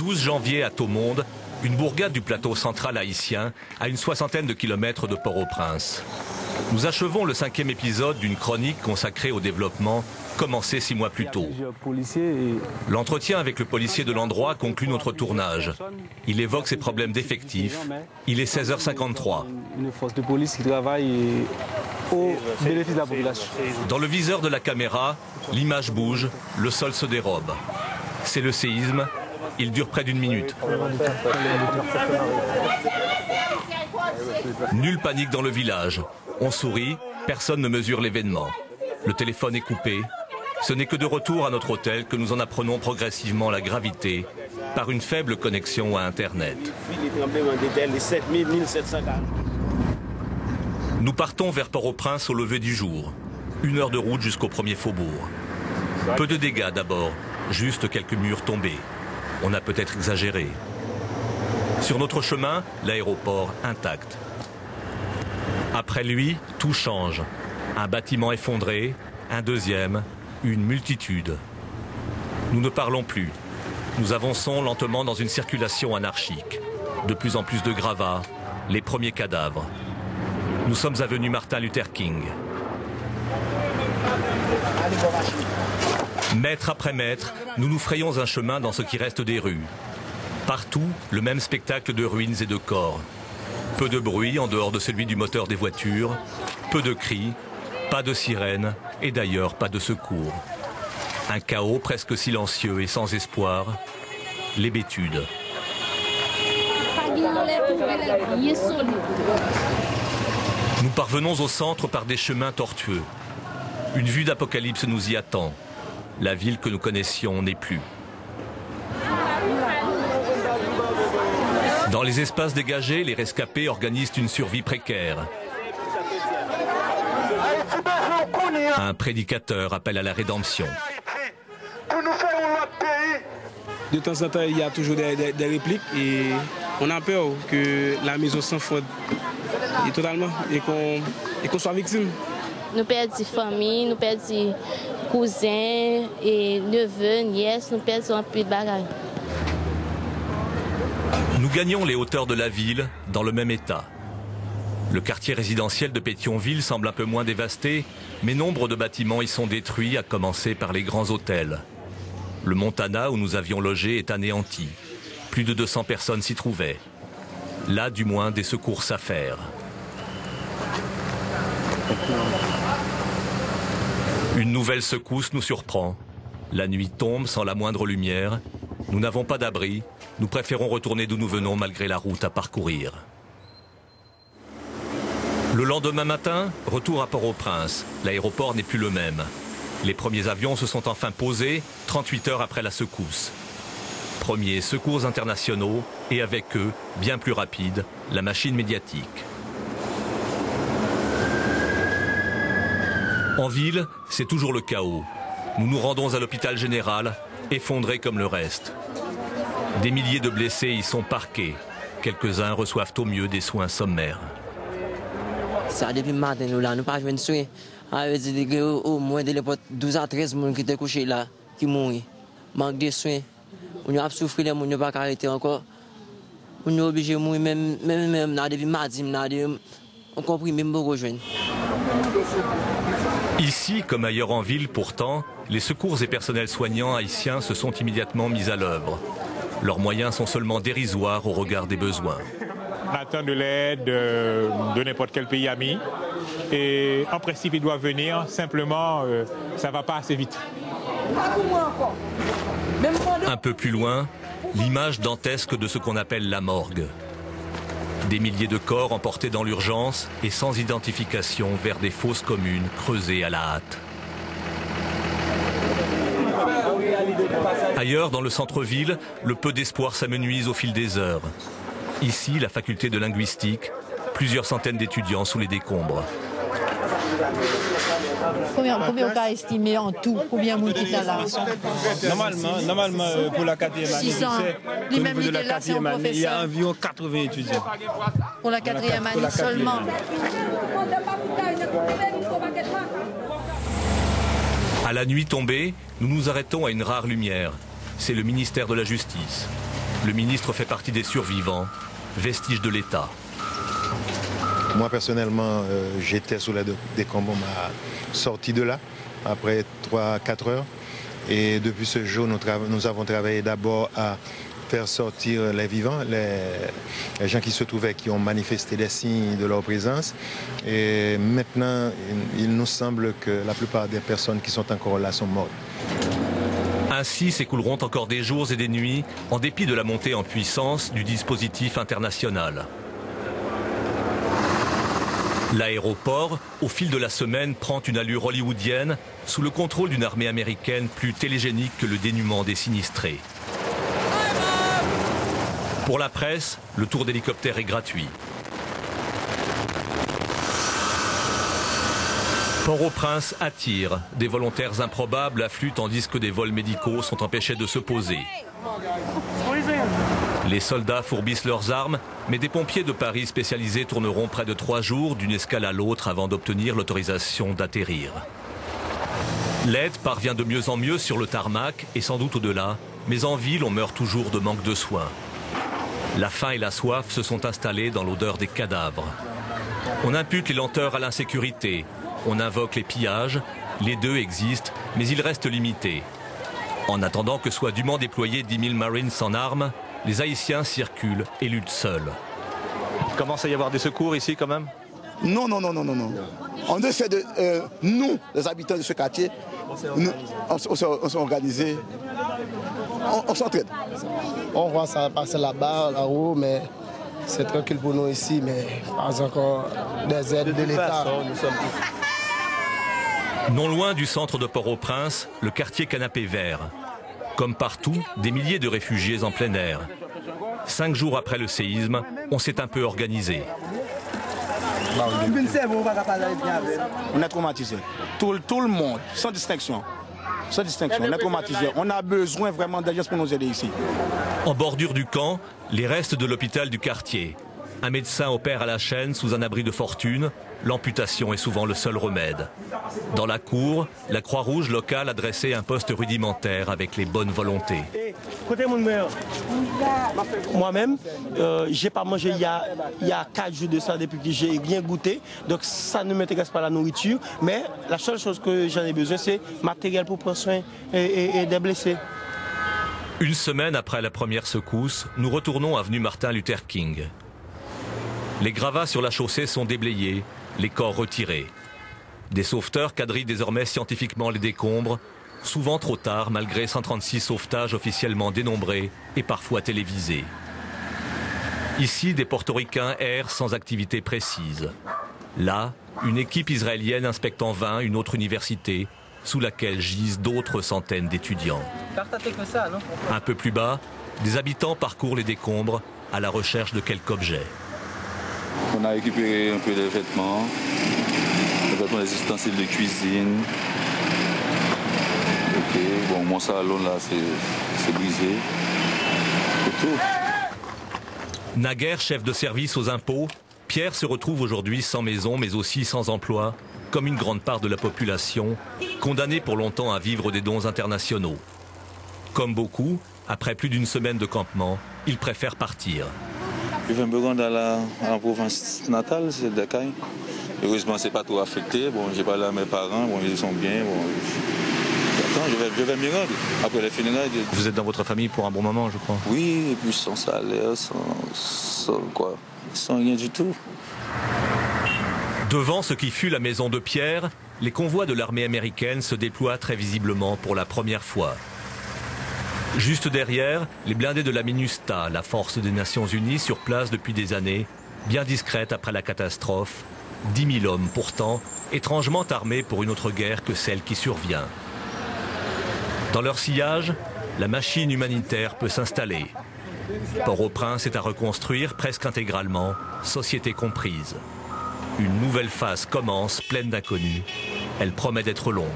12 janvier à Thomonde, une bourgade du plateau central haïtien, à une 60aine de kilomètres de Port-au-Prince. Nous achevons le 5e épisode d'une chronique consacrée au développement, commencée 6 mois plus tôt. L'entretien avec le policier de l'endroit conclut notre tournage. Il évoque ses problèmes d'effectifs. Il est 16h53. Une force de police qui travaille au bénéfice de la population. Dans le viseur de la caméra, l'image bouge, le sol se dérobe. C'est le séisme. Il dure près d'une minute. Nulle panique dans le village. On sourit, personne ne mesure l'événement. Le téléphone est coupé. Ce n'est que de retour à notre hôtel que nous en apprenons progressivement la gravité par une faible connexion à Internet. Nous partons vers Port-au-Prince au lever du jour. 1 heure de route jusqu'au premier faubourg. Peu de dégâts d'abord, juste quelques murs tombés. On a peut-être exagéré. Sur notre chemin, l'aéroport intact. Après lui, tout change. Un bâtiment effondré, un deuxième, une multitude. Nous ne parlons plus. Nous avançons lentement dans une circulation anarchique. De plus en plus de gravats, les premiers cadavres. Nous sommes avenue Martin Luther King. Mètre après mètre, nous nous frayons un chemin dans ce qui reste des rues. Partout, le même spectacle de ruines et de corps. Peu de bruit en dehors de celui du moteur des voitures, peu de cris, pas de sirènes et d'ailleurs pas de secours. Un chaos presque silencieux et sans espoir, l'hébétude. Nous parvenons au centre par des chemins tortueux. Une vue d'apocalypse nous y attend. La ville que nous connaissions n'est plus. Dans les espaces dégagés, les rescapés organisent une survie précaire. Un prédicateur appelle à la rédemption. De temps en temps, il y a toujours des répliques et on a peur que la maison s'enfonce totalement et qu'on soit victime. Nous perdons des familles, nous perdons des cousins et neveux, nièces, nous perdons un peu de bagages. Nous gagnons les hauteurs de la ville dans le même état. Le quartier résidentiel de Pétionville semble un peu moins dévasté, mais nombre de bâtiments y sont détruits, à commencer par les grands hôtels. Le Montana, où nous avions logé, est anéanti. Plus de 200 personnes s'y trouvaient. Là, du moins, des secours s'affairent. Une nouvelle secousse nous surprend. La nuit tombe sans la moindre lumière. Nous n'avons pas d'abri. Nous préférons retourner d'où nous venons malgré la route à parcourir. Le lendemain matin, retour à Port-au-Prince. L'aéroport n'est plus le même. Les premiers avions se sont enfin posés 38 heures après la secousse. Premiers secours internationaux et avec eux, bien plus rapide, la machine médiatique. En ville, c'est toujours le chaos. Nous nous rendons à l'hôpital général, effondrés comme le reste. Des milliers de blessés y sont parqués. Quelques-uns reçoivent au mieux des soins sommaires. Ça depuis matin nous là, nous pas venir soin. Au moins de l'époque 12 à 13 personnes qui étaient couchés là, qui mourent. Manque de soins. On a souffert, les gens pas arrêter encore. On est obligé de mourir même depuis mardi, on compris même beaucoup jeunes. Ici, comme ailleurs en ville pourtant, les secours et personnels soignants haïtiens se sont immédiatement mis à l'œuvre. Leurs moyens sont seulement dérisoires au regard des besoins. On attend de l'aide de n'importe quel pays ami. Et en principe, il doit venir. Simplement, ça ne va pas assez vite. Un peu plus loin, l'image dantesque de ce qu'on appelle la morgue. Des milliers de corps emportés dans l'urgence et sans identification vers des fosses communes creusées à la hâte. Ailleurs, dans le centre-ville, le peu d'espoir s'amenuise au fil des heures. Ici, la faculté de linguistique, plusieurs centaines d'étudiants sous les décombres. Combien on peut estimer en tout? Combien de monde qui est là? Normalement, pour la 4e année, 600. au niveau de la 4e année, il y a environ 80 étudiants. Pour la 4e année seulement. À la nuit tombée, nous nous arrêtons à une rare lumière. C'est le ministère de la Justice. Le ministre fait partie des survivants, vestiges de l'État. Moi personnellement, j'étais sous la décombres, on m'a sorti de là après 3-4 heures. Et depuis ce jour, nous avons travaillé d'abord à faire sortir les vivants, les gens qui se trouvaient, qui ont manifesté des signes de leur présence. Et maintenant, il nous semble que la plupart des personnes qui sont encore là sont mortes. Ainsi s'écouleront encore des jours et des nuits, en dépit de la montée en puissance du dispositif international. L'aéroport, au fil de la semaine, prend une allure hollywoodienne, sous le contrôle d'une armée américaine plus télégénique que le dénuement des sinistrés. Pour la presse, le tour d'hélicoptère est gratuit. Port-au-Prince attire. Des volontaires improbables affluent tandis que des vols médicaux sont empêchés de se poser. Les soldats fourbissent leurs armes, mais des pompiers de Paris spécialisés tourneront près de 3 jours d'une escale à l'autre avant d'obtenir l'autorisation d'atterrir. L'aide parvient de mieux en mieux sur le tarmac et sans doute au-delà, mais en ville on meurt toujours de manque de soins. La faim et la soif se sont installées dans l'odeur des cadavres. On impute les lenteurs à l'insécurité, on invoque les pillages, les deux existent, mais ils restent limités. En attendant que soient dûment déployés 10 000 Marines en armes, les Haïtiens circulent et luttent seuls. Il commence à y avoir des secours ici quand même? Non. On essaie de... nous, les habitants de ce quartier, on s'est organisés, on s'entraide. On voit ça passer là-bas, là-haut, mais c'est tranquille pour nous ici, mais pas encore des aides de l'État. Non loin du centre de Port-au-Prince, le quartier Canapé Vert. Comme partout, des milliers de réfugiés en plein air. 5 jours après le séisme, on s'est un peu organisé. On est traumatisé. Tout le monde, sans distinction. On est traumatisé. On a besoin vraiment d'agir pour nous aider ici. En bordure du camp, les restes de l'hôpital du quartier. Un médecin opère à la chaîne sous un abri de fortune. L'amputation est souvent le seul remède. Dans la cour, la Croix-Rouge locale a dressé un poste rudimentaire avec les bonnes volontés. Moi-même, j'ai pas mangé il y a 4 jours de ça depuis que j'ai bien goûté. Donc ça ne m'intéresse pas la nourriture. Mais la seule chose que j'en ai besoin, c'est matériel pour prendre soin et des blessés. Une semaine après la première secousse, nous retournons avenue Martin Luther King. Les gravats sur la chaussée sont déblayés, les corps retirés. Des sauveteurs quadrillent désormais scientifiquement les décombres, souvent trop tard malgré 136 sauvetages officiellement dénombrés et parfois télévisés. Ici, des portoricains errent sans activité précise. Là, une équipe israélienne inspecte en vain une autre université, sous laquelle gisent d'autres centaines d'étudiants. Un peu plus bas, des habitants parcourent les décombres à la recherche de quelque objet. On a récupéré un peu de vêtements, des ustensiles de cuisine. Ok, bon, mon salon là, c'est brisé. C'est tout. Naguère chef de service aux impôts, Pierre se retrouve aujourd'hui sans maison, mais aussi sans emploi, comme une grande part de la population, condamnée pour longtemps à vivre des dons internationaux. Comme beaucoup, après plus d'une semaine de campement, il préfère partir. Je vais me rendre à la province natale, c'est Dakar. Heureusement, c'est pas trop affecté. Bon, j'ai parlé à mes parents, bon, ils sont bien. Bon, je vais m'y rendre après les funérailles. Vous êtes dans votre famille pour un bon moment, je crois. Oui, et puis sans salaire, sans rien du tout. Devant ce qui fut la maison de Pierre, les convois de l'armée américaine se déploient très visiblement pour la première fois. Juste derrière, les blindés de la MINUSTA, la force des Nations Unies sur place depuis des années, bien discrète après la catastrophe. 10 000 hommes pourtant, étrangement armés pour une autre guerre que celle qui survient. Dans leur sillage, la machine humanitaire peut s'installer. Port-au-Prince est à reconstruire presque intégralement, société comprise. Une nouvelle phase commence, pleine d'inconnus. Elle promet d'être longue.